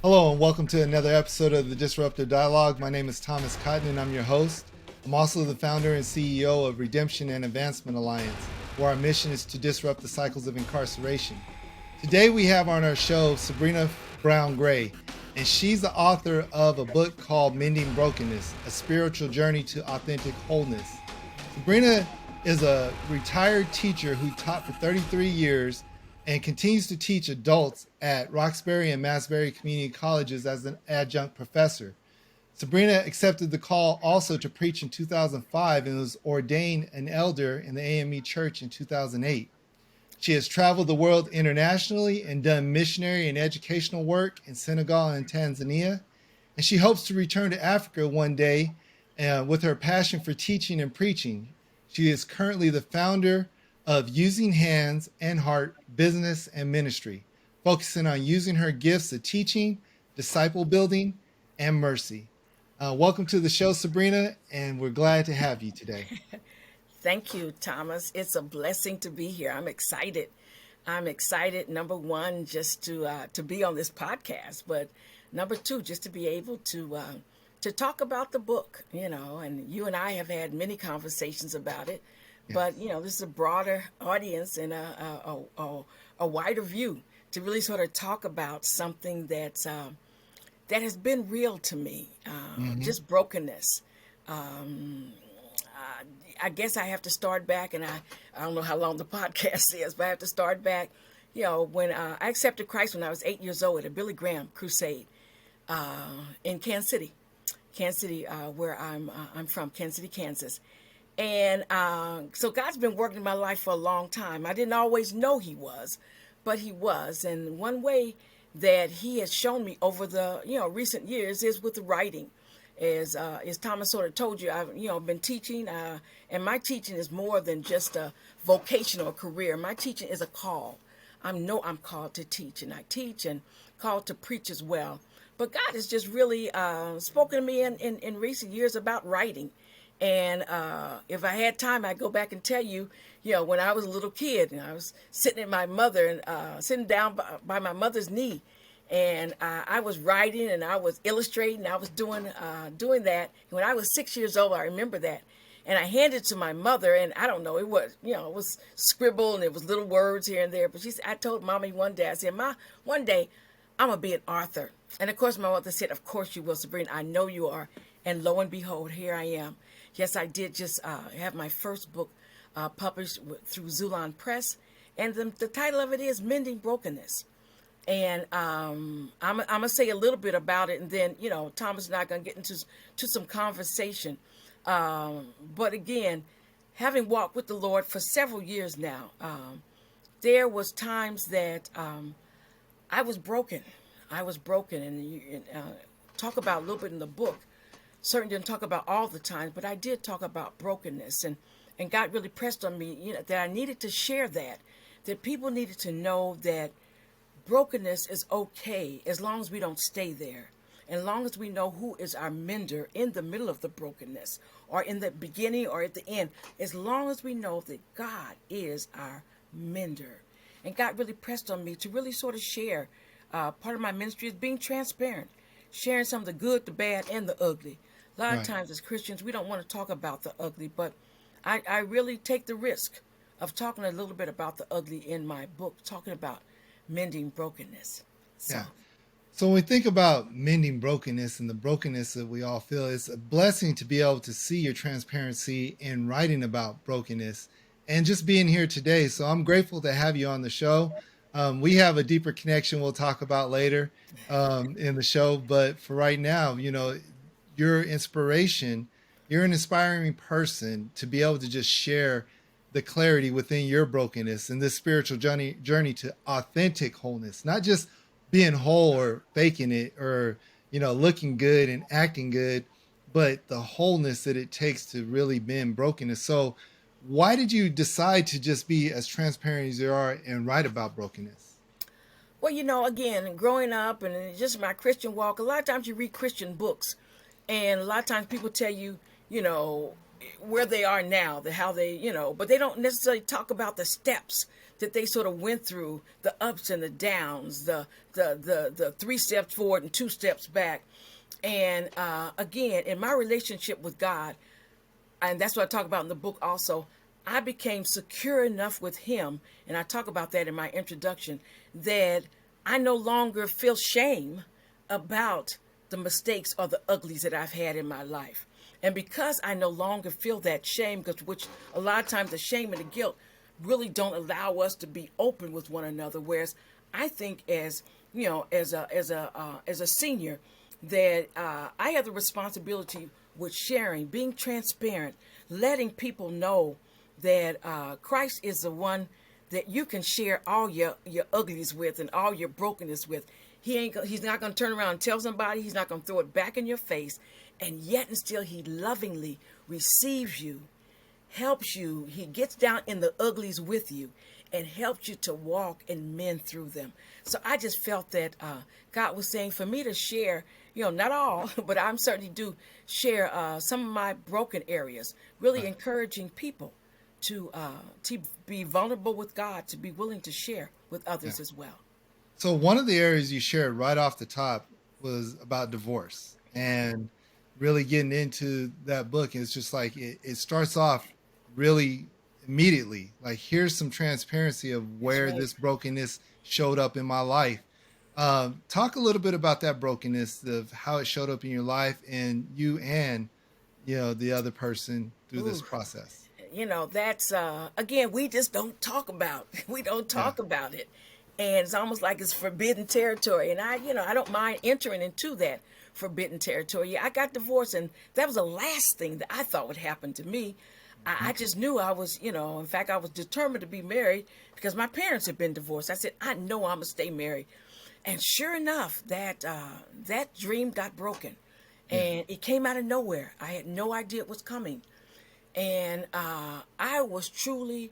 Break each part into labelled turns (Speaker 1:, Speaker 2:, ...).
Speaker 1: Hello and welcome to another episode of the Disruptive Dialogue. My name is Thomas Cotton and I'm your host. I'm also the founder and CEO of Redemption and Advancement Alliance, where our mission is to disrupt the cycles of incarceration. Today we have on our show Sabrina Brown Gray, and she's the author of a book called Mending Brokenness, A Spiritual Journey to Authentic Wholeness. Sabrina is a retired teacher who taught for 33 years and continues to teach adults at Roxbury and Masbury Community Colleges as an adjunct professor. Sabrina accepted the call also to preach in 2005 and was ordained an elder in the AME Church in 2008. She has traveled the world internationally and done missionary and educational work in Senegal and Tanzania. And she hopes to return to Africa one day with her passion for teaching and preaching. She is currently the founder of Using Hands and Heart Business and Ministry, focusing on using her gifts of teaching, disciple building, and mercy. Welcome to the show, Sabrina, and we're glad to have you today.
Speaker 2: Thank you, Thomas. It's a blessing to be here. I'm excited. I'm excited. Number one, just to be on this podcast, but number two, just to be able to talk about the book. And you and I have had many conversations about it. But
Speaker 1: Yes.
Speaker 2: this is a broader audience and a wider view to really sort of talk about something that has been real to me.
Speaker 1: Mm-hmm.
Speaker 2: Just brokenness. I guess I have to start back, and I don't know how long the podcast is, but I have to start back. When I accepted Christ when I was 8 years old at a Billy Graham crusade in Kansas City, where I'm from, Kansas City, Kansas. And so God's been working in my life for a long time. I didn't always know He was, but He was. And one way that He has shown me over the recent years is with the writing. As Thomas sort of told you, I've been teaching, and my teaching is more than just a vocational career. My teaching is a call. I'm called to teach, and I teach and called to preach as well. But God has just really spoken to me in recent years about writing. And if I had time, I'd go back and tell you, when I was a little kid, and I was sitting at my mother and sitting down by my mother's knee, and I was writing and I was illustrating. I was doing that. When I was 6 years old, I remember that. And I handed it to my mother, and I don't know, it was scribbled and it was little words here and there. But I told Mommy one day, I said, Ma, one day I'm going to be an author. And of course, my mother said, of course you will, Sabrina. I know you are. And lo and behold, here I am. Yes, I did just have my first book published through Zulon Press. And the title of it is Mending Brokenness. And I'm going to say a little bit about it. And then, Thomas and I are going to get into some conversation. But again, having walked with the Lord for several years now, there was times that I was broken. I was broken. And talk about a little bit in the book. Certainly didn't talk about all the times, but I did talk about brokenness. And God really pressed on me, that I needed to share that people needed to know that brokenness is okay as long as we don't stay there. As long as we know who is our mender in the middle of the brokenness or in the beginning or at the end, as long as we know that God is our mender. And God really pressed on me to really sort of share. Part of my ministry is being transparent, sharing some of the good, the bad, and the ugly. A lot of
Speaker 1: Right.
Speaker 2: times as Christians, we don't want to talk about the ugly, but I really take the risk of talking a little bit about the ugly in my book, talking about mending brokenness. So,
Speaker 1: Yeah. So when we think about mending brokenness and the brokenness that we all feel, it's a blessing to be able to see your transparency in writing about brokenness and just being here today. So I'm grateful to have you on the show. We have a deeper connection we'll talk about later in the show, but for right now, your inspiration, you're an inspiring person to be able to just share the clarity within your brokenness and this spiritual journey to authentic wholeness, not just being whole or faking it or looking good and acting good, but the wholeness that it takes to really mend brokenness. So why did you decide to just be as transparent as you are and write about brokenness?
Speaker 2: well, again, growing up and just my Christian walk, a lot of times you read Christian books, and a lot of times people tell you, you know, where they are now, how they, but they don't necessarily talk about the steps that they sort of went through, the ups and the downs, the 3 steps forward and 2 steps back. And again, in my relationship with God, and that's what I talk about in the book also, I became secure enough with him, and I talk about that in my introduction, that I no longer feel shame about the mistakes or the uglies that I've had in my life. And because I no longer feel that shame, because which a lot of times the shame and the guilt really don't allow us to be open with one another. Whereas I think, as you know, as a senior, that I have the responsibility with sharing, being transparent, letting people know that Christ is the one that you can share all your uglies with and all your brokenness with. He's not going to turn around and tell somebody. He's not going to throw it back in your face. And yet and still, he lovingly receives you, helps you. He gets down in the uglies with you and helps you to walk and mend through them. So I just felt that God was saying for me to share, not all, but I certainly do share some of my broken areas, really encouraging people to be vulnerable with God, to be willing to share with others as well.
Speaker 1: So one of the areas you shared right off the top was about divorce, and really getting into that book. It's just like it starts off really immediately. Like, here's some transparency of where
Speaker 2: right.
Speaker 1: this brokenness showed up in my life. Talk a little bit about that brokenness, of how it showed up in your life and you and the other person through this
Speaker 2: Ooh.
Speaker 1: process.
Speaker 2: That's again, we just don't talk about. We don't
Speaker 1: Yeah.
Speaker 2: talk about it, and it's almost like it's forbidden territory. And I don't mind entering into that forbidden territory. Yeah, I got divorced, and that was the last thing that I thought would happen to me. I just knew I was, in fact, I was determined to be married because my parents had been divorced. I said, I know I'm gonna stay married, and sure enough, that dream got broken,
Speaker 1: Yeah.
Speaker 2: and it came out of nowhere. I had no idea it was coming. And I was truly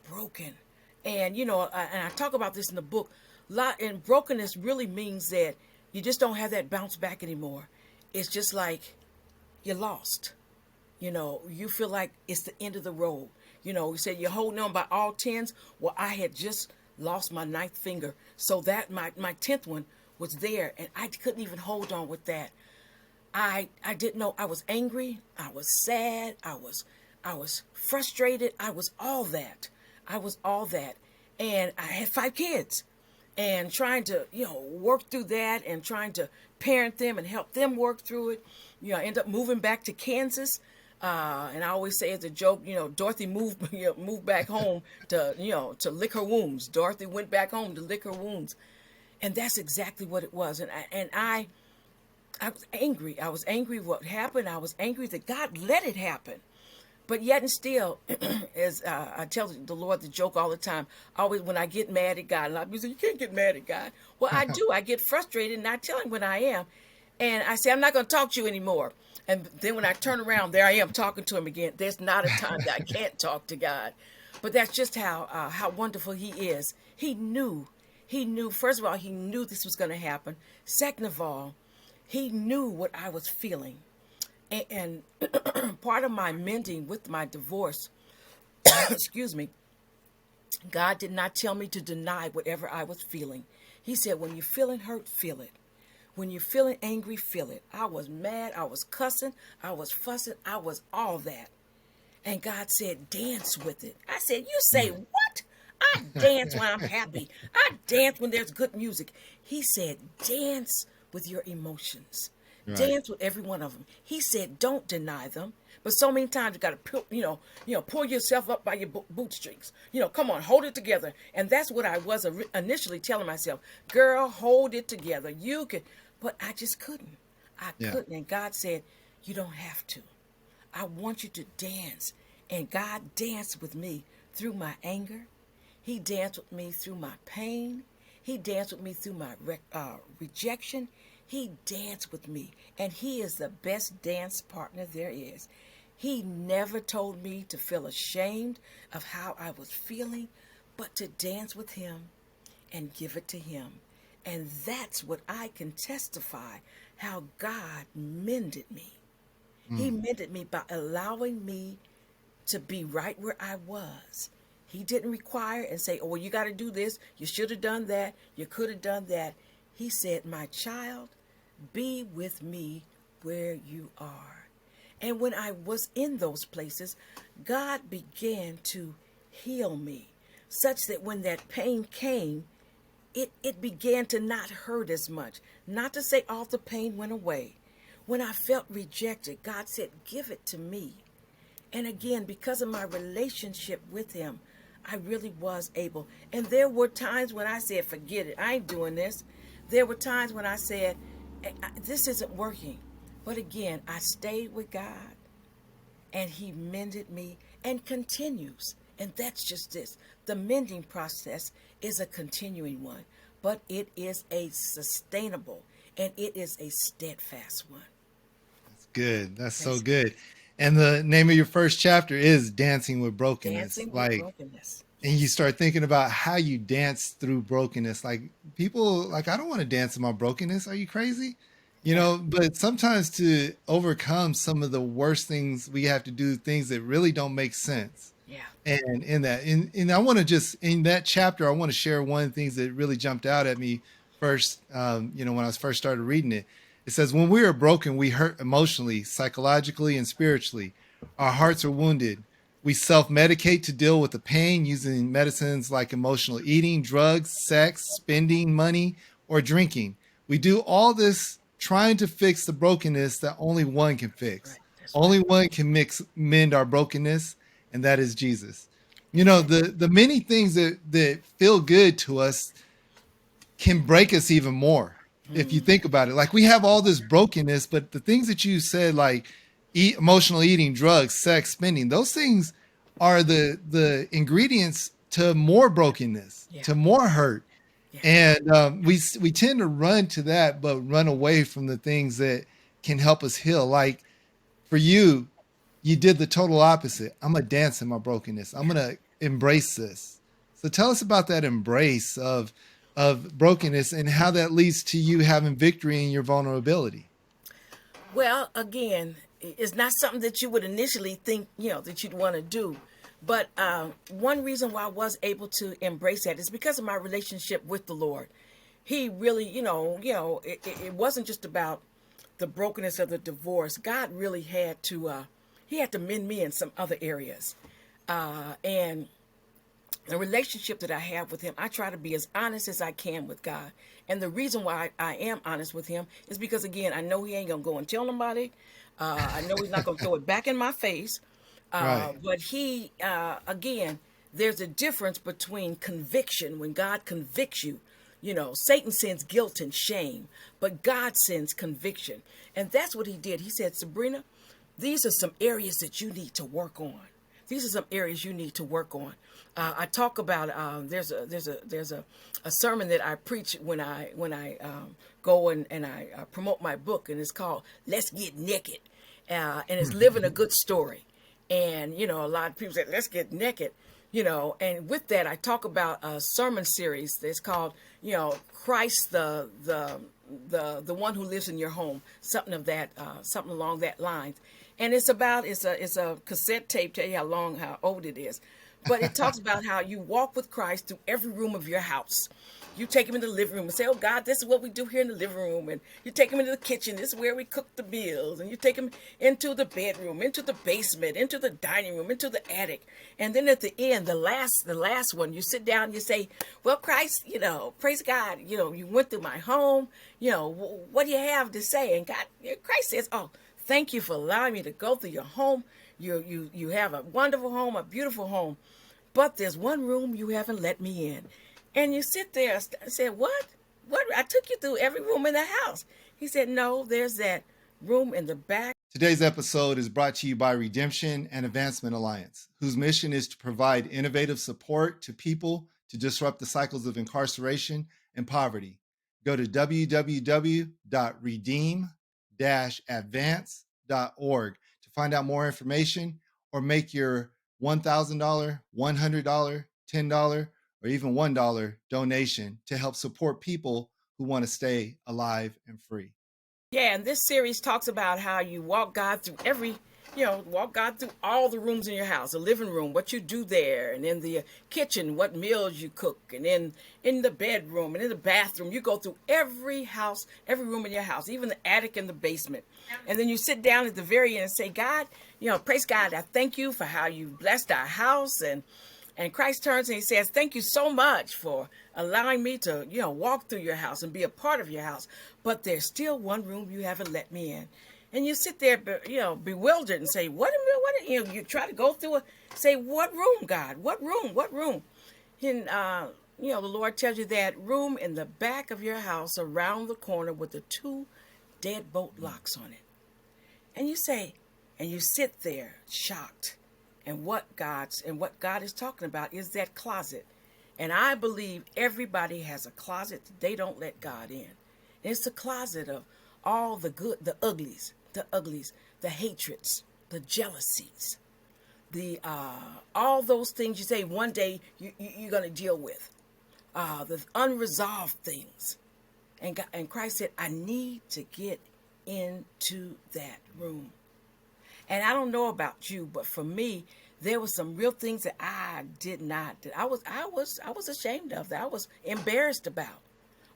Speaker 2: broken. And and I talk about this in the book. And brokenness really means that you just don't have that bounce back anymore. It's just like you're lost. You feel like it's the end of the road. You said you're holding on by all tens. Well, I had just lost my 9th finger, so that my 10th one was there, and I couldn't even hold on with that. I didn't know. I was angry. I was sad. I was frustrated. I was all that. And I had 5 kids, and trying to, work through that and trying to parent them and help them work through it. I end up moving back to Kansas. And I always say as a joke, Dorothy moved back home to lick her wounds. Dorothy went back home to lick her wounds. And that's exactly what it was. And I was angry. I was angry what happened. I was angry that God let it happen. But yet and still, as I tell the Lord the joke all the time, always when I get mad at God, a lot of people say, you can't get mad at God. Well, I do. I get frustrated and I tell him when I am. And I say, I'm not going to talk to you anymore. And then when I turn around, there I am talking to him again. There's not a time that I can't talk to God. But that's just how wonderful he is. He knew, first of all, he knew this was going to happen. Second of all, he knew what I was feeling. And part of my mending with my divorce, excuse me, God did not tell me to deny whatever I was feeling. He said, when you're feeling hurt, feel it. When you're feeling angry, feel it. I was mad. I was cussing. I was fussing. I was all that. And God said, dance with it. I said, you say what? I dance when I'm happy. I dance when there's good music. He said, dance with your emotions.
Speaker 1: Right.
Speaker 2: Dance with every one of them. He said, don't deny them. But so many times you got to, pull yourself up by your bootstrings. Come on, hold it together. And that's what I was initially telling myself. Girl, hold it together. You can. But I just couldn't. I couldn't. And God said, you don't have to. I want you to dance. And God danced with me through my anger. He danced with me through my pain. He danced with me through my rejection. He danced with me. And he is the best dance partner there is. He never told me to feel ashamed of how I was feeling, but to dance with him and give it to him. And that's what I can testify, how God mended me. He mended me by allowing me to be right where I was. He didn't require and say, oh, well, you got to do this. You should have done that. You could have done that. He said, my child, be with me where you are. And when I was in those places, God began to heal me such that when that pain came, it began to not hurt as much. Not to say all the pain went away. When I felt rejected, God said, give it to me. And again, because of my relationship with him, I really was able. And there were times when I said, forget it, I ain't doing this. There were times when I said, this isn't working. But again, I stayed with God and he mended me and continues. And that's just this. The mending process is a continuing one, but it is a sustainable and it is a steadfast one.
Speaker 1: That's good. That's so good. And the name of your first chapter is Dancing with Brokenness.
Speaker 2: Dancing with brokenness.
Speaker 1: And you start thinking about how you dance through brokenness. Like people, like, I don't want to dance in my brokenness. Are you crazy? But sometimes to overcome some of the worst things, we have to do things that really don't make sense.
Speaker 2: Yeah.
Speaker 1: And and I want to just, in that chapter, I want to share one of the things that really jumped out at me first, when I first started reading it. It says, when we are broken, we hurt emotionally, psychologically, and spiritually. Our hearts are wounded. We self-medicate to deal with the pain using medicines like emotional eating, drugs, sex, spending money, or drinking. We do all this trying to fix the brokenness that only one can fix.
Speaker 2: Right.
Speaker 1: Only one can mend our brokenness, and that is Jesus. The many things that feel good to us can break us even more if you think about it. Like, we have all this brokenness, but the things that you said, like emotional eating, drugs, sex, spending, those things are the ingredients to more brokenness, to more hurt. And we tend to run to that, but run away from the things that can help us heal. Like for you, you did the total opposite. I'm gonna dance in my brokenness. I'm gonna embrace this. So tell us about that embrace of brokenness and how that leads to you having victory in your vulnerability.
Speaker 2: Well, again, it's not something that you would initially think, that you'd want to do. But one reason why I was able to embrace that is because of my relationship with the Lord. He really, it wasn't just about the brokenness of the divorce. God really had to, he had to mend me in some other areas. And the relationship that I have with him, I try to be as honest as I can with God. And the reason why I am honest with him is because, again, I know he ain't going to go and tell nobody. I know he's not going to throw it back in my face.
Speaker 1: Right.
Speaker 2: But he, again, there's a difference between conviction. When God convicts you, Satan sends guilt and shame, but God sends conviction. And that's what he did. He said, Sabrina, these are some areas that you need to work on. These are some areas you need to work on. I talk about there's a sermon that I preach when I go and I promote my book, and it's called "Let's Get Naked," and it's living a good story. And a lot of people say, "Let's get naked," And with that, I talk about a sermon series that's called Christ the one who lives in your home, something along that lines. And it's a cassette tape, tell you how old it is. But it talks about how you walk with Christ through every room of your house. You take him in the living room and say, oh, God, this is what we do here in the living room. And you take him into the kitchen. This is where we cook the meals. And you take him into the bedroom, into the basement, into the dining room, into the attic. And then at the end, the last one, you sit down and you say, well, Christ, praise God. You went through my home. What do you have to say? And Christ says, oh, thank you for allowing me to go through your home. You have a wonderful home, a beautiful home. But there's one room you haven't let me in. And you sit there and say, what? What? I took you through every room in the house. He said, no, there's that room in the back.
Speaker 1: Today's episode is brought to you by Redemption and Advancement Alliance, whose mission is to provide innovative support to people to disrupt the cycles of incarceration and poverty. Go to www.redeem-advance.org to find out more information or make your $1,000, $100, $10, or even $1 donation to help support people who want to stay alive and free.
Speaker 2: Yeah, and this series talks about how you walk God through every walk God through all the rooms in your house, the living room, what you do there, and in the kitchen, what meals you cook, and in the bedroom and in the bathroom. You go through every house, every room in your house, even the attic and the basement. And then you sit down at the very end and say, God, praise God, I thank you for how you blessed our house. And Christ turns and he says, thank you so much for allowing me to, walk through your house and be a part of your house. But there's still one room you haven't let me in. And you sit there, bewildered and say, what, you try to go through it, say, what room, God? What room? What room? And, the Lord tells you that room in the back of your house around the corner with the 2 deadbolt locks on it. And you say, and you sit there shocked. And what God is talking about is that closet. And I believe everybody has a closet that they don't let God in. And it's the closet of all the good, the uglies, the hatreds, the jealousies, the all those things you say one day you're going to deal with, the unresolved things. And Christ said, I need to get into that room. And I don't know about you, but for me, there were some real things that I did not, that I was ashamed of, that I was embarrassed about,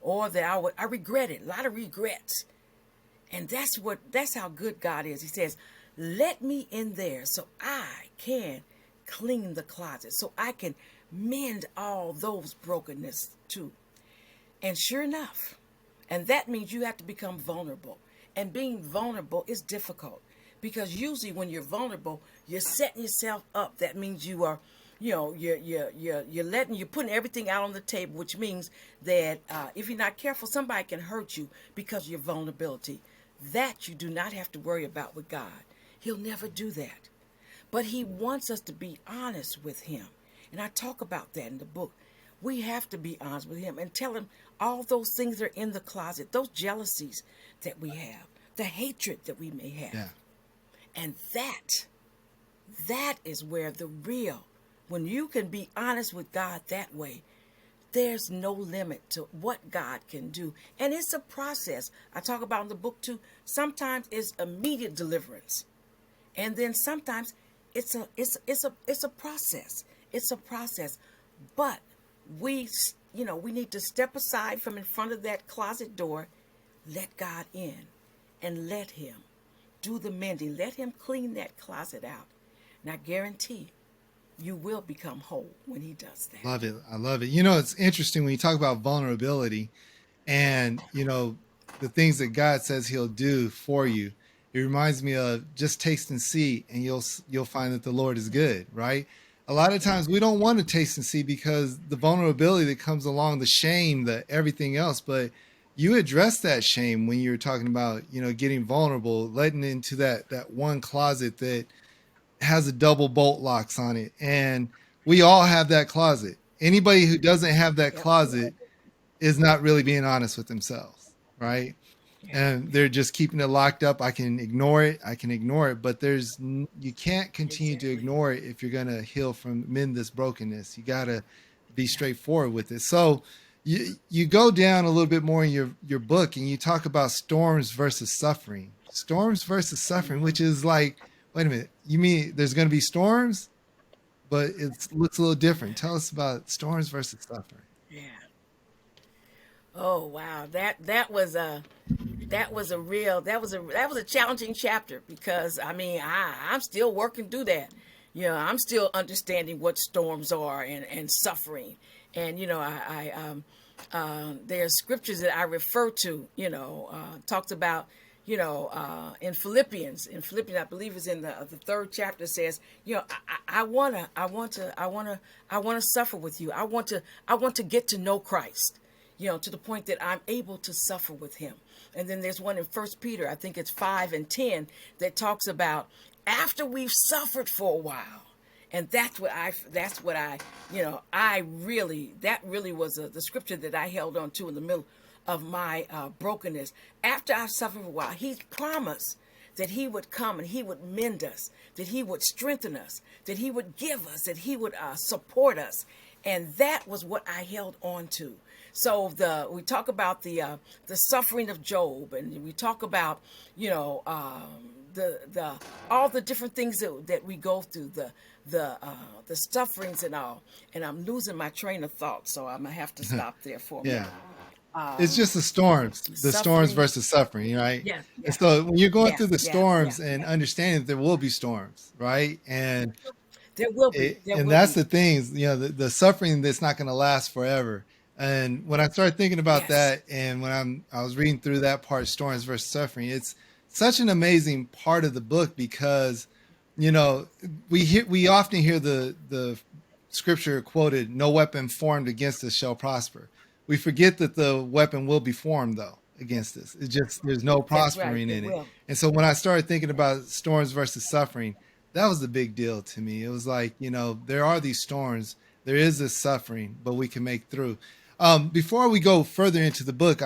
Speaker 2: or that I regretted, a lot of regrets. And that's how good God is. He says, let me in there so I can clean the closet, so I can mend all those brokenness too. And sure enough, and that means you have to become vulnerable. And being vulnerable is difficult. Because usually when you're vulnerable, you're setting yourself up. That means you are, you're putting everything out on the table, which means that if you're not careful, somebody can hurt you because of your vulnerability. That you do not have to worry about with God. He'll never do that. But he wants us to be honest with him. And I talk about that in the book. We have to be honest with him and tell him all those things that are in the closet, those jealousies that we have, the hatred that we may have.
Speaker 1: Yeah.
Speaker 2: And that is where when you can be honest with God that way, there's no limit to what God can do. And it's a process. I talk about in the book too. Sometimes it's immediate deliverance. And then sometimes it's a process. It's a process. But we need to step aside from in front of that closet door, let God in, and let him do the mending. Let him clean that closet out. And I guarantee you will become whole when he does that.
Speaker 1: Love it. I love it. It's interesting when you talk about vulnerability and, the things that God says he'll do for you. It reminds me of just taste and see, and you'll find that the Lord is good, right? A lot of times we don't want to taste and see because the vulnerability that comes along, the shame, the everything else, but you address that shame when you're talking about, getting vulnerable, letting into that one closet that has a double bolt locks on it. And we all have that closet. Anybody who doesn't have that closet is not really being honest with themselves, right? And they're just keeping it locked up. I can ignore it. But you can't continue to ignore it if you're going to heal from mend this brokenness. You got to be straightforward with it. So you go down a little bit more in your book and you talk about storms versus suffering, which is like, wait a minute, you mean there's going to be storms, but it looks a little different. Tell us about storms versus suffering.
Speaker 2: Yeah. Oh wow, that was a challenging chapter because I'm still working through that. I'm still understanding what storms are and suffering. And there's scriptures that I refer to. Talks about in Philippians. I believe it's in the third chapter. Says I want to suffer with you. I want to get to know Christ. To the point that I'm able to suffer with him. And then there's one in 1 Peter, I think it's 5 and 10, that talks about after we've suffered for a while. And that really was the scripture that I held on to in the middle of my brokenness. After I've suffered for a while, he's promised that he would come and he would mend us, that he would strengthen us, that he would give us, that he would support us. And that was what I held on to. So we talk about the suffering of Job, and we talk about the the all the different things that we go through, the sufferings and all. And I'm losing my train of thought, so I'm gonna have to stop there for a
Speaker 1: Yeah.
Speaker 2: minute.
Speaker 1: It's just the storms
Speaker 2: Suffering.
Speaker 1: versus suffering, right?
Speaker 2: Yes,
Speaker 1: And
Speaker 2: yes,
Speaker 1: so when you're going through
Speaker 2: yes,
Speaker 1: the
Speaker 2: yes, yes,
Speaker 1: storms and
Speaker 2: yes.
Speaker 1: understanding that there will be storms, right?
Speaker 2: There will be. There
Speaker 1: And
Speaker 2: will
Speaker 1: that's
Speaker 2: be.
Speaker 1: the things, the suffering that's not going to last forever. And when I started thinking about
Speaker 2: Yes.
Speaker 1: that, and when I was reading through that part, storms versus suffering, it's such an amazing part of the book because, you know, we often hear the scripture quoted, "No weapon formed against us shall prosper." We forget that the weapon will be formed though against us. It's just there's no
Speaker 2: That's right.
Speaker 1: prospering
Speaker 2: It
Speaker 1: in it.
Speaker 2: will.
Speaker 1: And so when I started thinking about storms versus suffering, that was the big deal to me. It was like, there are these storms, there is this suffering, but we can make through. Before we go further into the book,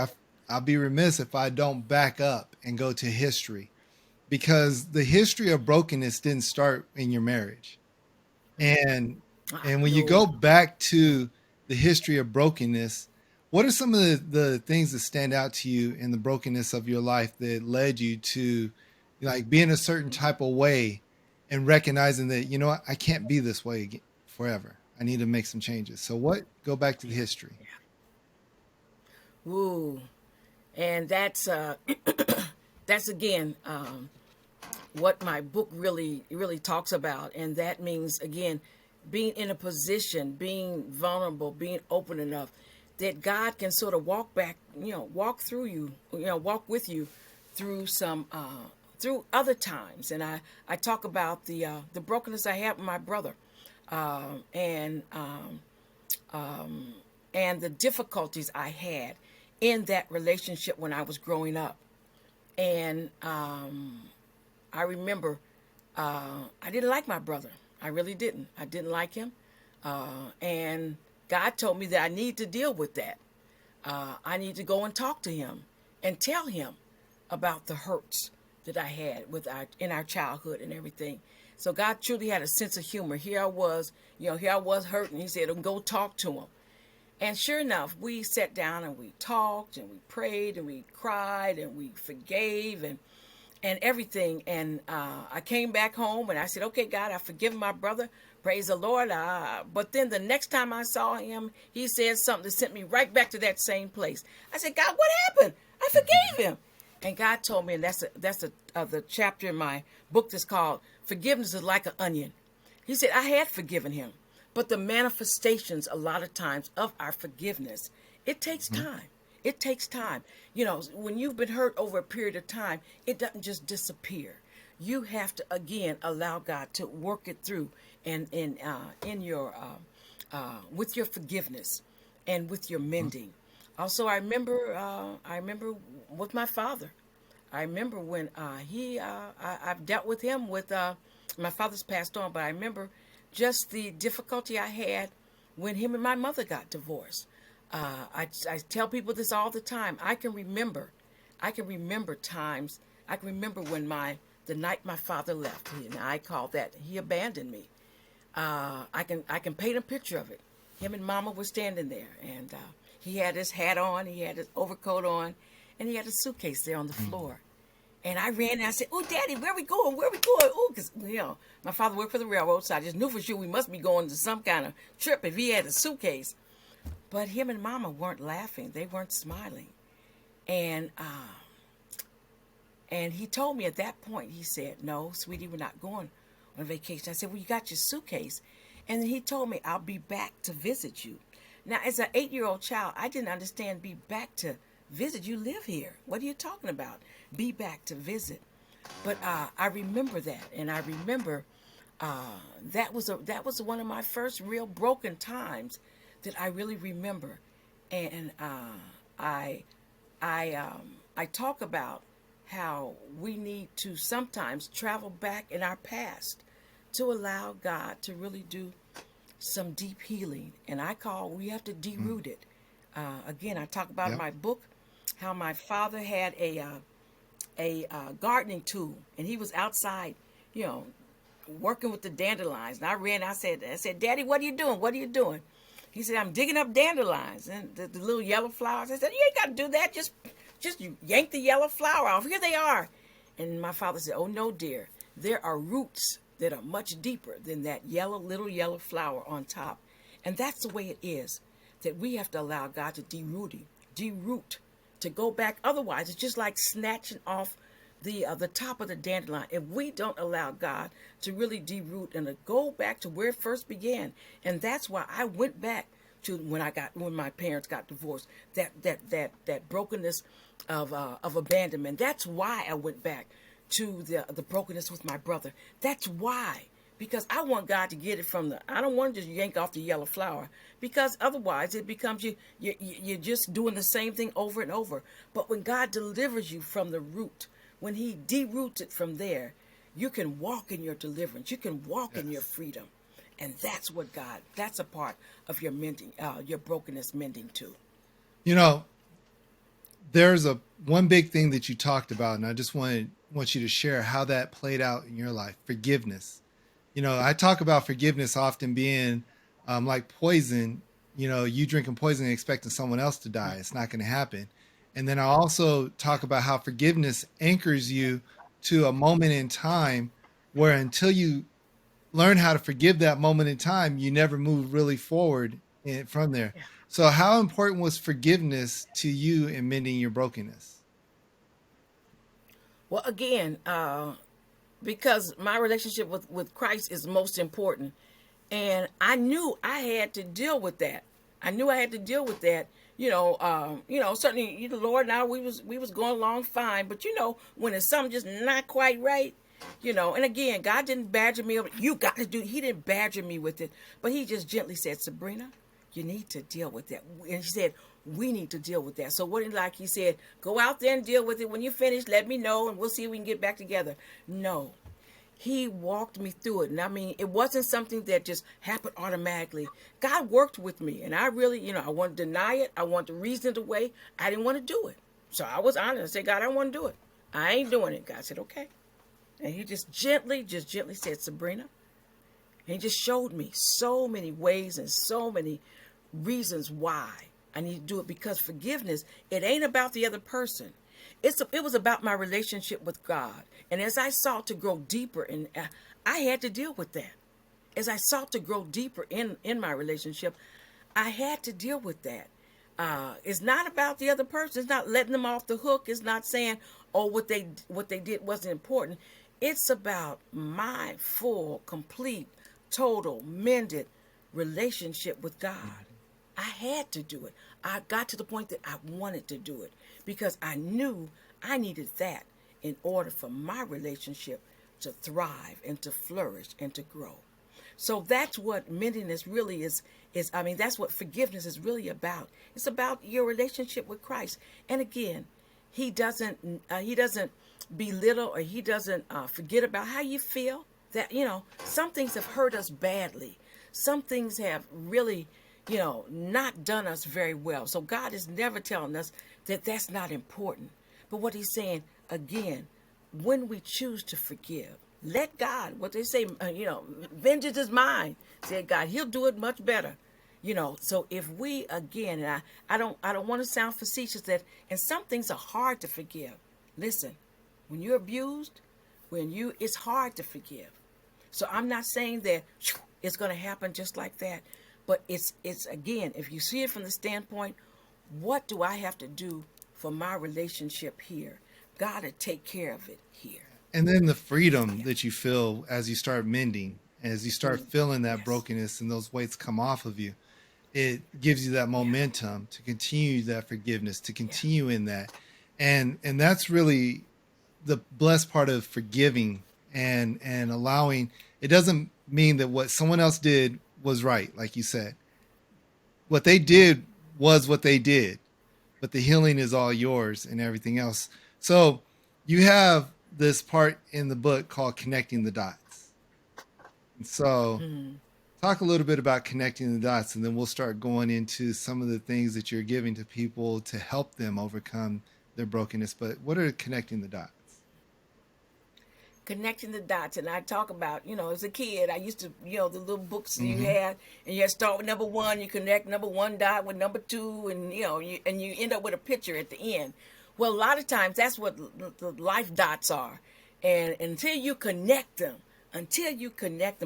Speaker 1: I'll be remiss if I don't back up and go to history because the history of brokenness didn't start in your marriage. And
Speaker 2: Ah,
Speaker 1: and when you go
Speaker 2: no.
Speaker 1: back to the history of brokenness, what are some of the things that stand out to you in the brokenness of your life that led you to like being a certain type of way and recognizing that, what, I can't be this way forever. I need to make some changes. So go back to the history.
Speaker 2: Ooh. And that's again what my book really talks about, and that means again being in a position, being vulnerable, being open enough that God can sort of walk through you, walk with you through some through other times. And I talk about the brokenness I had with my brother, and and the difficulties I had in that relationship when I was growing up. And I remember I didn't like my brother. I really didn't. I didn't like him. And God told me that I need to deal with that. I need to go and talk to him and tell him about the hurts that I had in our childhood and everything. So God truly had a sense of humor. Here I was, hurting. He said, go talk to him. And sure enough, we sat down and we talked and we prayed and we cried and we forgave and everything. And I came back home and I said, okay, God, I forgive my brother. Praise the Lord. But then the next time I saw him, he said something that sent me right back to that same place. I said, God, what happened? I forgave him. And God told me, and that's the chapter in my book that's called Forgiveness is Like an Onion. He said, I had forgiven him. But the manifestations, a lot of times, of our forgiveness, it takes time. It takes time. When you've been hurt over a period of time, it doesn't just disappear. You have to, again, allow God to work it through and in your with your forgiveness and with your mending. Also, I remember with my father. I remember when I've dealt with him with my father's passed on, but I remember just the difficulty I had when him and my mother got divorced. I tell people this all the time. I can remember times. I can remember when the night my father left, and I call that he abandoned me. I can paint a picture of it. Him and Mama were standing there, and he had his hat on, he had his overcoat on, and he had a suitcase there on the floor. And I ran and I said, "Oh, Daddy, where we going? Where we going?" Oh, because my father worked for the railroad, so I just knew for sure we must be going to some kind of trip if he had a suitcase. But him and Mama weren't laughing; they weren't smiling. And he told me at that point, he said, "No, sweetie, we're not going on vacation." I said, "Well, you got your suitcase," and then he told me, "I'll be back to visit you." Now, as an 8-year-old child, I didn't understand be back to visit. You live here. What are you talking about? Be back to visit. But I remember that, and I remember that was one of my first real broken times that I really remember. And I talk about how we need to sometimes travel back in our past to allow God to really do some deep healing. And we have to deroot it. Again, I talk about in
Speaker 1: Yep.
Speaker 2: my book how my father had a gardening tool, and he was outside, working with the dandelions. And I ran. I said, "Daddy, what are you doing? What are you doing?" He said, "I'm digging up dandelions and the little yellow flowers." I said, "You ain't got to do that. Just you yank the yellow flower off. Here they are." And my father said, "Oh no, dear. There are roots that are much deeper than that little yellow flower on top." And that's the way it is, that we have to allow God to deroot, to go back. Otherwise, it's just like snatching off the top of the dandelion. If we don't allow God to really deroot and to go back to where it first began, and that's why I went back to when my parents got divorced, that brokenness of abandonment. That's why I went back to the brokenness with my brother. That's why. Because I want God to get it I don't want to just yank off the yellow flower, because otherwise it becomes you're just doing the same thing over and over. But when God delivers you from the root, when he deroots it from there, you can walk in your deliverance. You can walk in your freedom. And that's a part of your mending, your brokenness mending too.
Speaker 1: You know, there's one big thing that you talked about, and I just want you to share how that played out in your life: forgiveness. You know, I talk about forgiveness often being like poison. You know, you drinking poison and expecting someone else to die. It's not going to happen. And then I also talk about how forgiveness anchors you to a moment in time where, until you learn how to forgive that moment in time, you never move really forward from there.
Speaker 2: Yeah.
Speaker 1: So how important was forgiveness to you in mending your brokenness?
Speaker 2: Well, again, because my relationship with Christ is most important. And I knew I had to deal with that. I knew I had to deal with that. Certainly, the Lord and I, we was going along fine. But when it's something just not quite right, and again, God didn't badger me over. You got to do. He didn't badger me with it, but he just gently said, "Sabrina, you need to deal with that." And he said, "We need to deal with that." So he said, "Go out there and deal with it. When you finish, let me know, and we'll see if we can get back together." No, he walked me through it. And I mean, it wasn't something that just happened automatically. God worked with me. And I really, I wanted to deny it. I wanted to reason it away. I didn't want to do it. So I was honest. I said, "God, I don't want to do it. I ain't doing it." God said, "Okay." And he just gently said, "Sabrina." And he just showed me so many ways and so many reasons why I need to do it. Because forgiveness, it ain't about the other person. It was about my relationship with God. And as I sought to grow deeper, I had to deal with that. As I sought to grow deeper in my relationship, I had to deal with that. It's not about the other person. It's not letting them off the hook. It's not saying, "Oh, what they did wasn't important." It's about my full, complete, total, mended relationship with God. I had to do it. I got to the point that I wanted to do it because I knew I needed that in order for my relationship to thrive and to flourish and to grow. So that's what mendiness really is. That's what forgiveness is really about. It's about your relationship with Christ. And again, he doesn't belittle, or he doesn't forget about how you feel. That some things have hurt us badly. Some things have really not done us very well. So God is never telling us that that's not important. But what he's saying, again, when we choose to forgive, let God, what they say, vengeance is mine, said God. He'll do it much better. So if we, again, and I don't want to sound facetious, and some things are hard to forgive. Listen, when you're abused, it's hard to forgive. So I'm not saying that it's going to happen just like that. But it's again, if you see it from the standpoint, what do I have to do for my relationship here? God to take care of it here.
Speaker 1: And then the freedom that you feel as you start mending, as you start feeling that
Speaker 2: Yes.
Speaker 1: brokenness and those weights come off of you, it gives you that momentum to continue that forgiveness, to continue in that. And that's really the blessed part of forgiving and allowing. It doesn't mean that what someone else did was right, like you said. What they did was what they did, but the healing is all yours and everything else. So you have this part in the book called Connecting the Dots. And so talk a little bit about connecting the dots, and then we'll start going into some of the things that you're giving to people to help them overcome their brokenness. But what are connecting the dots?
Speaker 2: Connecting the dots. And I talk about, as a kid, I used to, the little books you
Speaker 1: Mm-hmm.
Speaker 2: had, and you had to start with number one, you connect number one dot with number two, and, you end up with a picture at the end. Well, a lot of times that's what the life dots are. And until you connect them,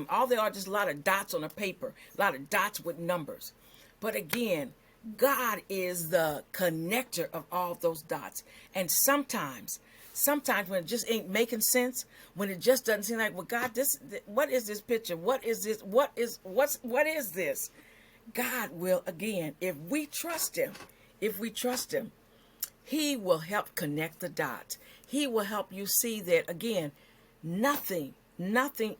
Speaker 2: all they are just a lot of dots on a paper, a lot of dots with numbers. But again, God is the connector of all those dots. And sometimes when it just ain't making sense, when it just doesn't seem like, well, God, what is this picture? What is this? What is this? God will, again, if we trust him, he will help connect the dots. He will help you see that, again, nothing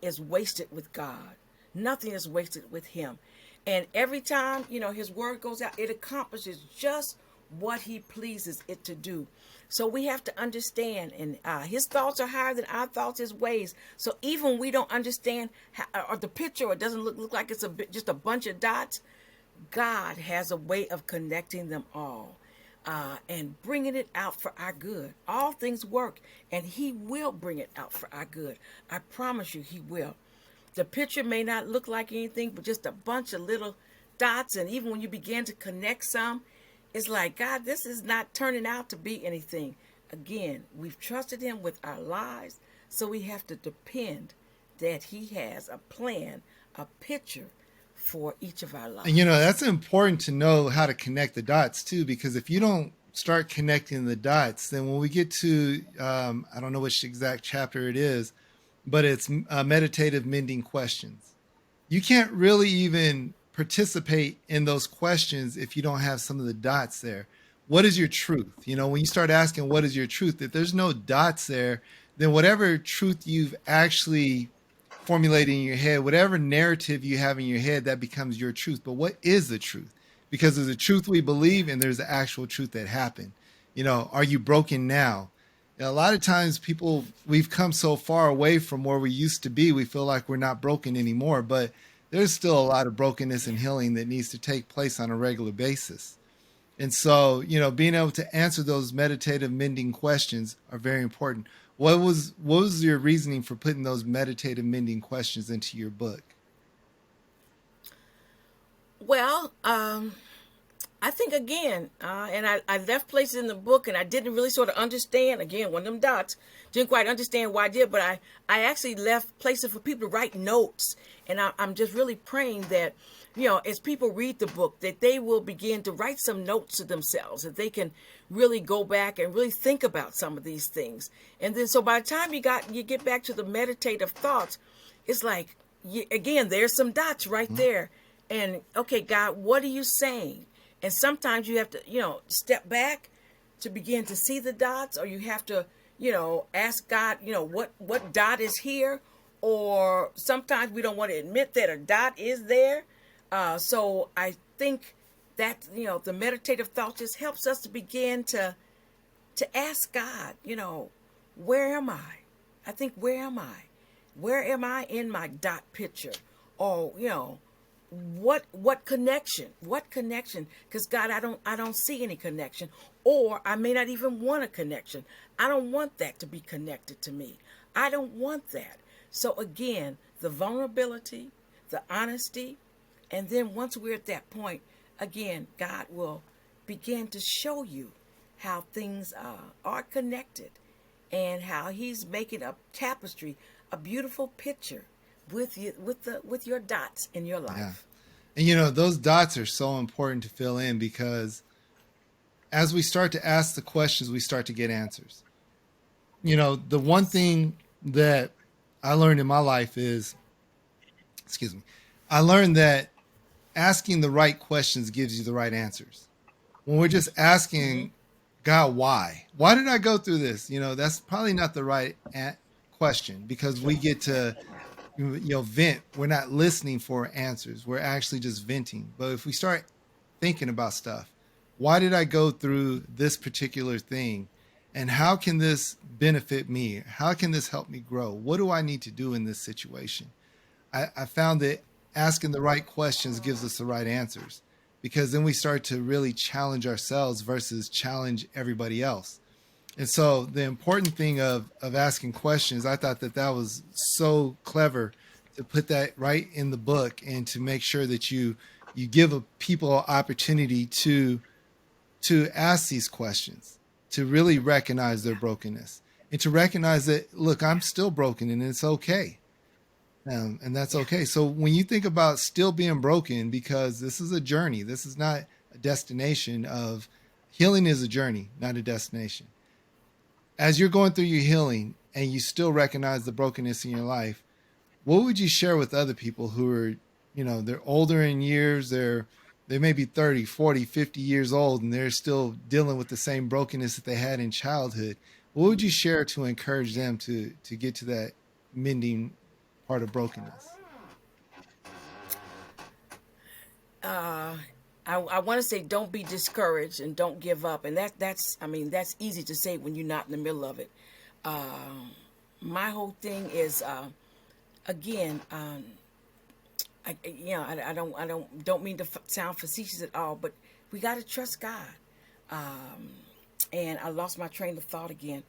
Speaker 2: is wasted with God. Nothing is wasted with him. And every time, his word goes out, it accomplishes just what he pleases it to do. So we have to understand, and his thoughts are higher than our thoughts, his ways. So even when we don't understand or the picture, or it doesn't look like it's just a bunch of dots, God has a way of connecting them all and bringing it out for our good. All things work, and he will bring it out for our good. I promise you, he will. The picture may not look like anything, but just a bunch of little dots. And even when you begin to connect some, it's like, God, this is not turning out to be anything. Again, we've trusted him with our lives, so we have to depend that he has a plan, a picture for each of our lives.
Speaker 1: And that's important to know how to connect the dots too, because if you don't start connecting the dots, then when we get to, I don't know which exact chapter it is, but it's meditative mending questions. You can't really even participate in those questions if you don't have some of the dots there. What is your truth? When you start asking, what is your truth? If there's no dots there, then whatever truth you've actually formulated in your head, whatever narrative you have in your head, that becomes your truth. But what is the truth? Because there's a truth we believe and there's the actual truth that happened. Are you broken now? A lot of times we've come so far away from where we used to be, we feel like we're not broken anymore, but there's still a lot of brokenness and healing that needs to take place on a regular basis. And so, being able to answer those meditative mending questions are very important. What was your reasoning for putting those meditative mending questions into your book?
Speaker 2: Well, I think again, and I left places in the book, and I didn't really sort of understand. Again, one of them dots, didn't quite understand why I did, but I actually left places for people to write notes, and I'm just really praying that, as people read the book, that they will begin to write some notes to themselves, that they can really go back and really think about some of these things, and then so by the time you get back to the meditative thoughts, it's like, again, there's some dots right there, and okay, God, what are you saying? And sometimes you have to, step back to begin to see the dots, or you have to, ask God, what dot is here? Or sometimes we don't want to admit that a dot is there. So I think that, the meditative thought just helps us to begin to ask God, where am I? I think, where am I? Where am I in my dot picture? Or, what connection? Because God, I don't see any connection, or I may not even want a connection. I don't want that to be connected to me. I don't want that. So again, the vulnerability, the honesty, and then once we're at that point, again, God will begin to show you how things are connected, and how he's making a tapestry, a beautiful picture with you, with your dots in your life.
Speaker 1: Yeah. And those dots are so important to fill in, because as we start to ask the questions, we start to get answers. The one thing that I learned in my life is, I learned that asking the right questions gives you the right answers. When we're just asking God, why did I go through this? That's probably not the right question, because we get to vent. We're not listening for answers. We're actually just venting. But if we start thinking about stuff, why did I go through this particular thing? And how can this benefit me? How can this help me grow? What do I need to do in this situation? I found that asking the right questions gives us the right answers, because then we start to really challenge ourselves versus challenge everybody else. And so the important thing of asking questions, I thought that was so clever to put that right in the book, and to make sure that you give people an opportunity to ask these questions, to really recognize their brokenness and to recognize that, look, I'm still broken and it's okay. And that's
Speaker 2: Yeah.
Speaker 1: okay. So when you think about still being broken, because this is a journey, this is not a destination of healing is a journey, not a destination. As you're going through your healing and you still recognize the brokenness in your life, what would you share with other people who are, they're older in years, they may be 30, 40, 50 years old and they're still dealing with the same brokenness that they had in childhood? What would you share to encourage them to get to that mending part of brokenness?
Speaker 2: I want to say don't be discouraged and don't give up, and that's I mean that's easy to say when you're not in the middle of it. My whole thing is again, I don't mean to sound facetious at all, but we got to trust God. And I lost my train of thought again.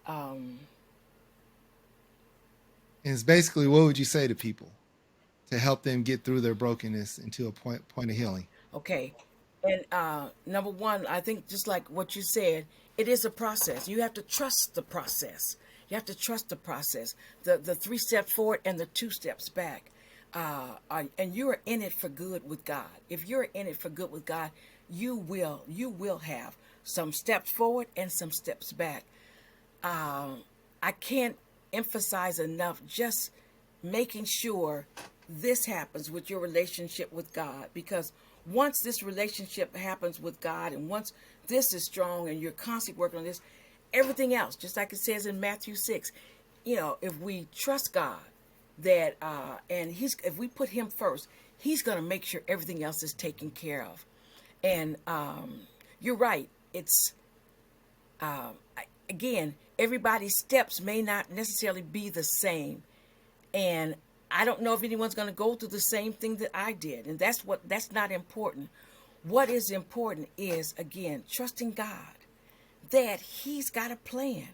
Speaker 1: And it's basically, what would you say to people to help them get through their brokenness into a point of healing?
Speaker 2: Okay. And number one, I think just like what you said, it is a process. You have to trust the process. You have to trust the process. The 3 steps forward and the 2 steps back. And you are in it for good with God. If you're in it for good with God, you will have some steps forward and some steps back. I can't emphasize enough just making sure this happens with your relationship with God, because once this relationship happens with God and once this is strong and you're constantly working on this, everything else, just like it says in Matthew 6, if we trust God, that and if we put him first, he's going to make sure everything else is taken care of. And you're right, it's again, everybody's steps may not necessarily be the same, and I don't know if anyone's going to go through the same thing that I did, and that's not important. What is important is, again, trusting God that he's got a plan.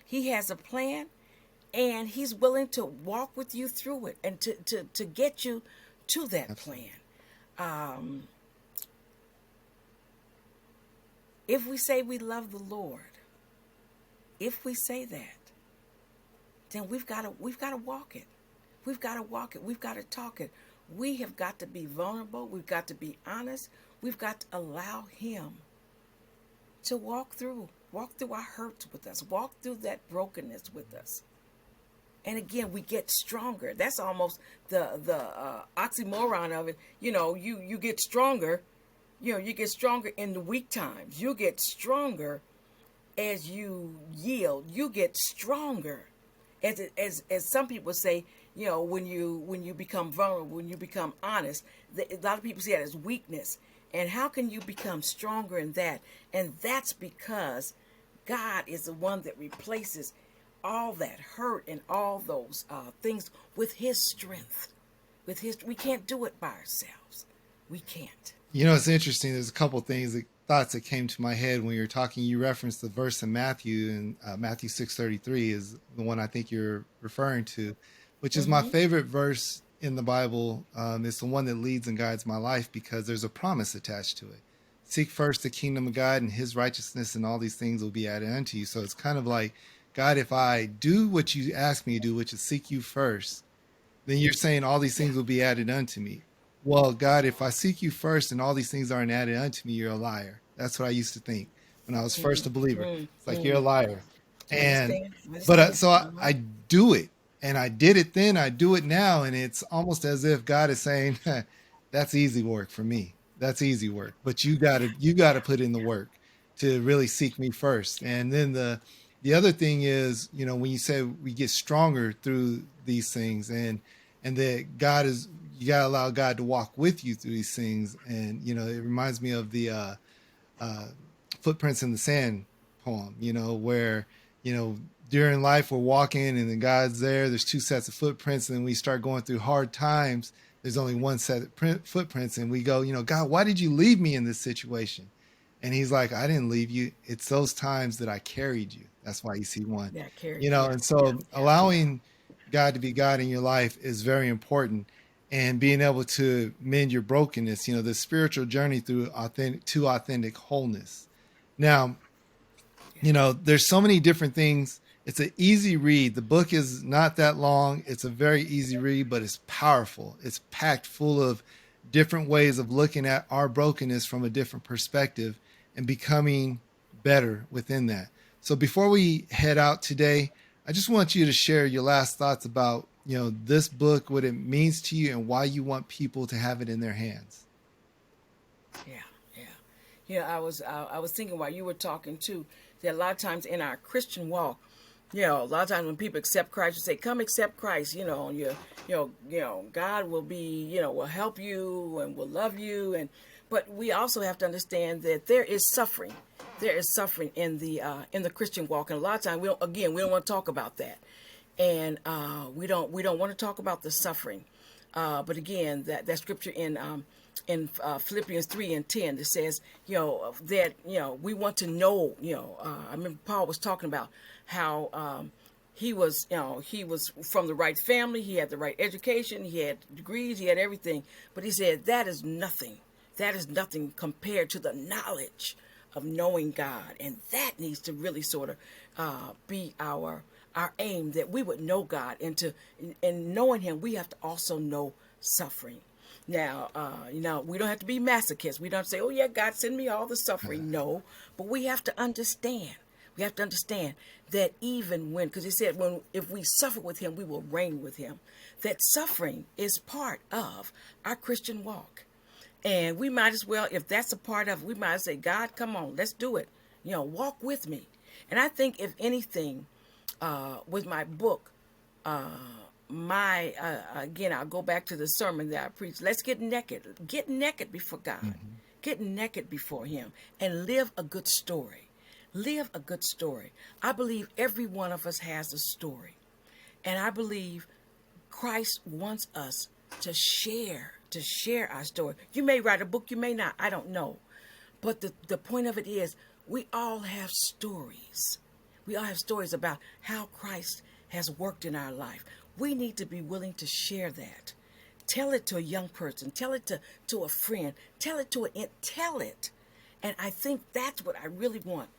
Speaker 2: He has a plan, and he's willing to walk with you through it and to get you to that
Speaker 1: Absolutely.
Speaker 2: plan. If we say we love the Lord, if we say that, then we've got to walk it. We've got to walk it. We've got to talk it. We have got to be vulnerable. We've got to be honest. We've got to allow him to walk through our hurts with us, walk through that brokenness with us. And again, we get stronger. That's almost the oxymoron of it. You get stronger. You get stronger in the weak times. You get stronger as you yield. You get stronger, as some people say. When you become vulnerable, when you become honest, a lot of people see that as weakness. And how can you become stronger in that? And that's because God is the one that replaces all that hurt and all those things with his strength. We can't do it by ourselves. We can't.
Speaker 1: It's interesting. There's a couple thoughts that came to my head when you're talking. You referenced the verse in Matthew, and Matthew 6:33 is the one I think you're referring to, which is my
Speaker 2: Mm-hmm.
Speaker 1: favorite verse in the Bible. It's the one that leads and guides my life because there's a promise attached to it. Seek first the kingdom of God and his righteousness, and all these things will be added unto you. So it's kind of like, God, if I do what you ask me to do, which is seek you first, then you're saying all these
Speaker 2: Yeah.
Speaker 1: things will be added unto me. Well, God, if I seek you first and all these things aren't added unto me, you're a liar. That's what I used to think when I was first a believer. It's like, you're a
Speaker 2: Mm-hmm.
Speaker 1: liar. And,
Speaker 2: Understand?
Speaker 1: but
Speaker 2: Understand?
Speaker 1: so I
Speaker 2: Mm-hmm.
Speaker 1: do it, and I did it then, I do it now. And it's almost as if God is saying, that's easy work for me. That's easy work, but you gotta put in the work to really seek me first. And then the other thing is, when you say we get stronger through these things, and that you gotta allow God to walk with you through these things. And it reminds me of the uh, footprints in the sand poem, where you know during life we're walking and then God's there. There's two sets of footprints, and then we start going through hard times. There's only one set of footprints, and we go, God, why did you leave me in this situation? And he's like, I didn't leave you. It's those times that I carried you. That's why you see one.
Speaker 2: Yeah, Carrie. Yeah,
Speaker 1: And
Speaker 2: yeah,
Speaker 1: so
Speaker 2: yeah, yeah.
Speaker 1: allowing God to be God in your life is very important. And being able to mend your brokenness, the spiritual journey through authentic wholeness. Now, There's so many different things. It's an easy read. The book is not that long. It's a very easy read, but it's powerful. It's packed full of different ways of looking at our brokenness from a different perspective and becoming better within that. So before we head out today, I just want you to share your last thoughts about, this book, what it means to you and why you want people to have it in their hands.
Speaker 2: Yeah, yeah, yeah. I was thinking while you were talking too that a lot of times in our Christian walk, a lot of times when people accept Christ, you say, "Come accept Christ." God will be, will help you and will love you, but we also have to understand that there is suffering. There is suffering in the Christian walk, and a lot of times we don't want to talk about that, and we don't want to talk about the suffering. But again, that scripture in Philippians 3:10 that says, that we want to know. I remember Paul was talking about how he was from the right family, he had the right education, he had degrees, he had everything, but he said that is nothing. That is nothing compared to the knowledge of knowing God, and that needs to really sort of be our aim, that we would know God, and knowing Him, we have to also know suffering. Now, we don't have to be masochists. We don't say, "Oh yeah, God, send me all the suffering." No, but we have to understand. We have to understand that even because He said, if we suffer with Him, we will reign with Him. That suffering is part of our Christian walk. And we might as well, if that's a part of it, we might say, "God, come on, let's do it. Walk with me." And I think if anything, with my book, again, I'll go back to the sermon that I preached. Let's get naked before God, get naked before Him, and live a good story. Live a good story. I believe every one of us has a story, and I believe Christ wants us to share our story. You may write a book, you may not, I don't know. But the point of it is, we all have stories. We all have stories about how Christ has worked in our life. We need to be willing to share that. Tell it to a young person. Tell it to a friend. Tell it. And I think that's what I really want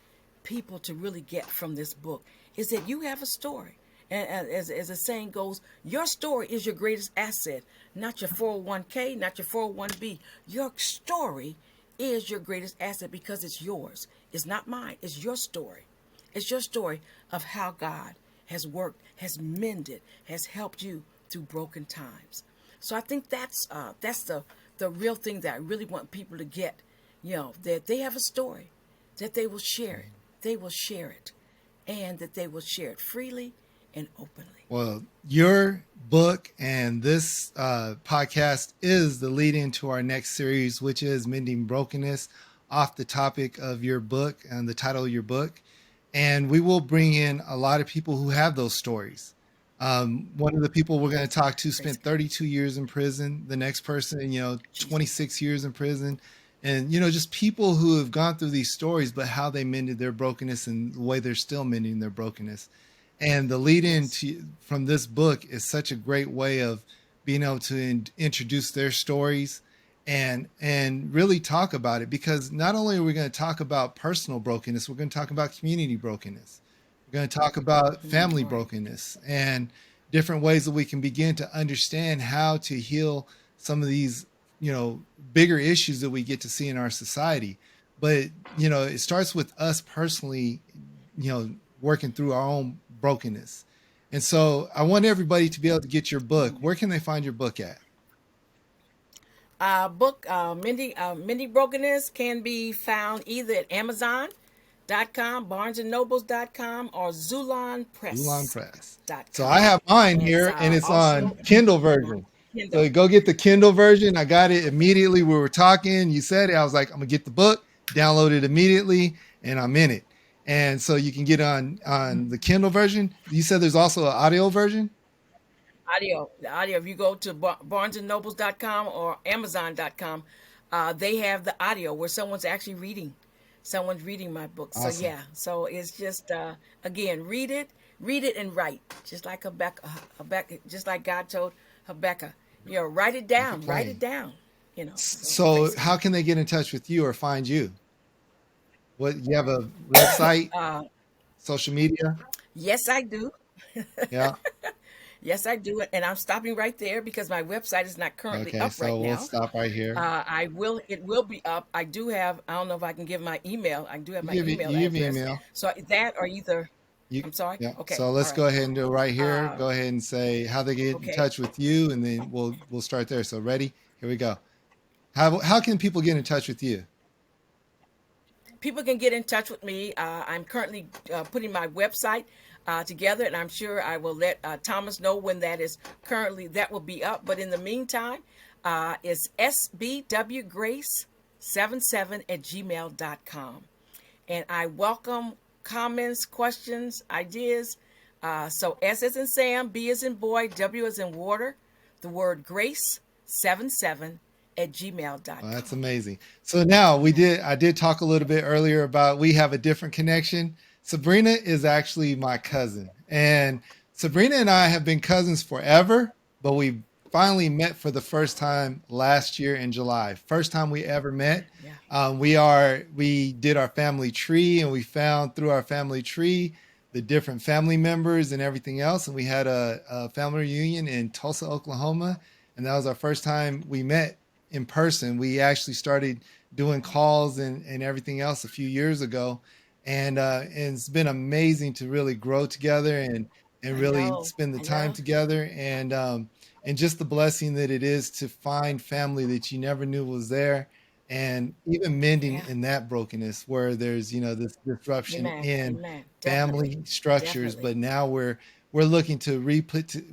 Speaker 2: people to really get from this book, is that you have a story. And as the saying goes, your story is your greatest asset, not your 401k, not your 401b. Your story is your greatest asset because it's yours. It's not mine. It's your story. It's your story of how God has worked, has mended, has helped you through broken times. So I think that's the real thing that I really want people to get, that they have a story, that they will share it. They will share it, and that they will share it freely and openly.
Speaker 1: Well, your book and this podcast is the lead into our next series, which is Mending Brokenness, off the topic of your book and the title of your book. And we will bring in a lot of people who have those stories. One of the people we're going to talk to spent 32 years in prison. The next person, 26 years in prison. And, just people who have gone through these stories, but how they mended their brokenness and the way they're still mending their brokenness. And the lead in from this book is such a great way of being able to introduce their stories and really talk about it, because not only are we going to talk about personal brokenness, we're going to talk about community brokenness. We're going to talk about family brokenness and different ways that we can begin to understand how to heal some of these, bigger issues that we get to see in our society. But, it starts with us personally, working through our own brokenness. And so I want everybody to be able to get your book. Where can they find your book at?
Speaker 2: Mending Brokenness can be found either at Amazon.com, BarnesandNobles.com, or Xulon Press.
Speaker 1: So I have mine here, and it's on Kindle version. So go get the Kindle version. I got it immediately. We were talking. You said it. I was like, I'm going to get the book, download it immediately, and I'm in it. And so you can get on the Kindle version. You said there's also an audio version?
Speaker 2: The audio. If you go to BarnesandNobles.com or Amazon.com, they have the audio where someone's actually reading. Someone's reading my book. Awesome. So yeah. So it's just again, read it and write, just like Habakkuk, just like God told Habakkuk. Write it down. Write it down.
Speaker 1: So how can they get in touch with you or find you? What, you have a website? social media?
Speaker 2: Yes, I do.
Speaker 1: Yeah.
Speaker 2: Yes, I do. And I'm stopping right there because my website is not currently
Speaker 1: Okay,
Speaker 2: up right
Speaker 1: so we'll
Speaker 2: now.
Speaker 1: stop right here.
Speaker 2: It will be up. I do have, I don't know if I can give my email. I do have my email
Speaker 1: You give me
Speaker 2: address.
Speaker 1: email.
Speaker 2: So that or either,
Speaker 1: You
Speaker 2: I'm sorry.
Speaker 1: yeah.
Speaker 2: Okay.
Speaker 1: So
Speaker 2: All
Speaker 1: let's
Speaker 2: right.
Speaker 1: go ahead and do it right here.
Speaker 2: Uh,
Speaker 1: Go ahead and say how they get in
Speaker 2: okay.
Speaker 1: touch with you, and then we'll start there. So ready? Here we go. How can people get in touch with you?
Speaker 2: People can get in touch with me. I'm currently putting my website together, and I'm sure I will let Thomas know when that will be up. But in the meantime, it's sbwgrace77@gmail.com. And I welcome comments, questions, ideas. So S as in Sam, B as in boy, W as in water, the word grace 77 at
Speaker 1: Oh, that's
Speaker 2: gmail.com.
Speaker 1: amazing. So now
Speaker 2: Amen.
Speaker 1: I did talk a little bit earlier about we have a different connection. Sabrina is actually my cousin. And Sabrina and I have been cousins forever, but we finally met for the first time last year in July. First time we ever met.
Speaker 2: Yeah.
Speaker 1: We did our family tree, and we found through our family tree the different family members and everything else. And we had a family reunion in Tulsa, Oklahoma. And that was our first time we met in person. We actually started doing calls and everything else a few years ago, and it's been amazing to really grow together and
Speaker 2: I
Speaker 1: really
Speaker 2: know.
Speaker 1: spend the
Speaker 2: I
Speaker 1: time
Speaker 2: know.
Speaker 1: together, and just the blessing that it is to find family that you never knew was there, and even mending
Speaker 2: Yeah.
Speaker 1: in that brokenness where there's this disruption
Speaker 2: Amen.
Speaker 1: in
Speaker 2: Amen. Definitely.
Speaker 1: family structures,
Speaker 2: Definitely.
Speaker 1: but now we're looking to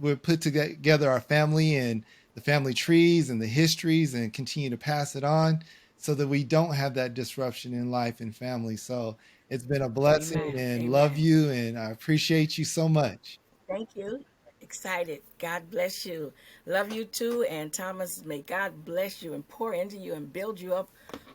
Speaker 1: we're put together our family and the family trees and the histories and continue to pass it on so that we don't have that disruption in life and family. So it's been a blessing,
Speaker 2: Amen.
Speaker 1: and love
Speaker 2: Amen.
Speaker 1: you, and I appreciate you so much.
Speaker 2: Thank you. Excited. God bless you. Love you too. And Thomas, may God bless you and pour into you and build you up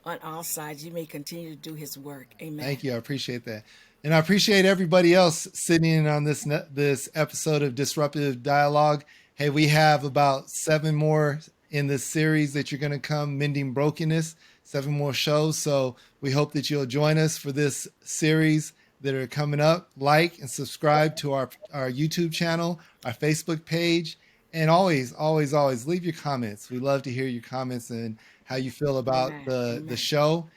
Speaker 2: on all sides. You may continue to do his work. Amen.
Speaker 1: Thank you. I appreciate that. And I appreciate everybody else sitting in on this episode of Disruptive Dialogue. Hey, we have about 7 more in this series that you're going to come, Mending Brokenness, 7 more shows. So we hope that you'll join us for this series that are coming up. Like and subscribe to our YouTube channel, our Facebook page, and always leave your comments. We love to hear your comments and how you feel about
Speaker 2: Amen.
Speaker 1: the
Speaker 2: Amen.
Speaker 1: show.